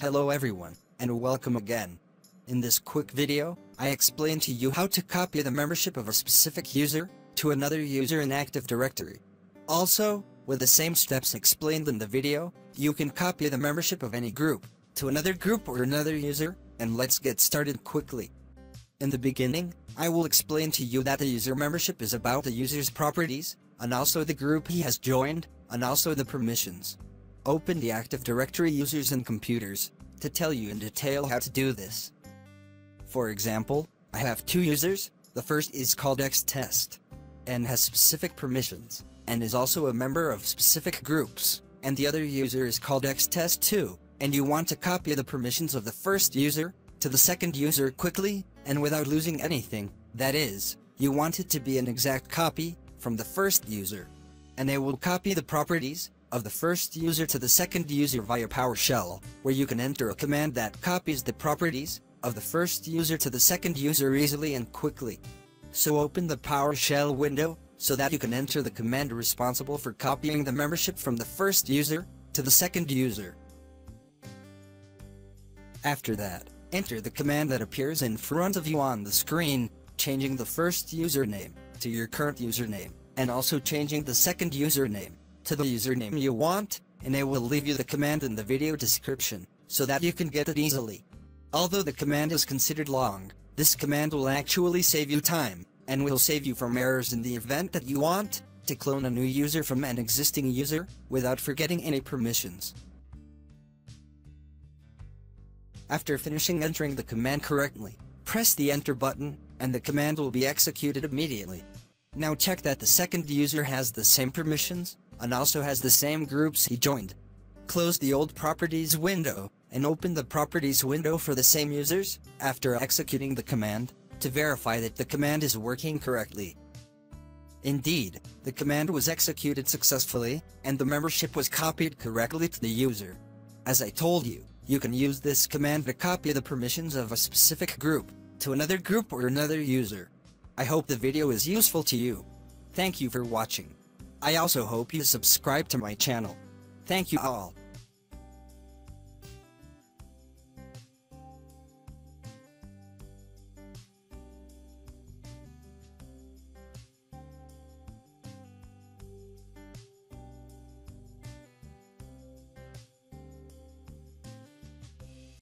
Hello everyone, and welcome again. In this quick video, I explain to you how to copy the membership of a specific user to another user in Active Directory. Also, with the same steps explained in the video, you can copy the membership of any group to another group or another user, and let's get started quickly. In the beginning, I will explain to you that the user membership is about the user's properties, and also the group he has joined, and also the permissions. Open the Active Directory Users and Computers to tell you in detail how to do this. For example, I have two users. The first is called xtest and has specific permissions and is also a member of specific groups, and the other user is called xtest2, and you want to copy the permissions of the first user to the second user quickly and without losing anything. That is, you want it to be an exact copy from the first user, and they will copy the properties of the first user to the second user via PowerShell, where you can enter a command that copies the properties of the first user to the second user easily and quickly. So open the PowerShell window so that you can enter the command responsible for copying the membership from the first user to the second user. After that, enter the command that appears in front of you on the screen, changing the first username to your current username, and also changing the second username to the username you want, and I will leave you the command in the video description, so that you can get it easily. Although the command is considered long, this command will actually save you time, and will save you from errors in the event that you want to clone a new user from an existing user, without forgetting any permissions. After finishing entering the command correctly, press the enter button, and the command will be executed immediately. Now check that the second user has the same permissions, and also has the same groups he joined. Close the old properties window, and open the properties window for the same users, after executing the command, to verify that the command is working correctly. Indeed, the command was executed successfully, and the membership was copied correctly to the user. As I told you, you can use this command to copy the permissions of a specific group to another group or another user. I hope the video is useful to you. Thank you for watching. I also hope you subscribe to my channel. Thank you all.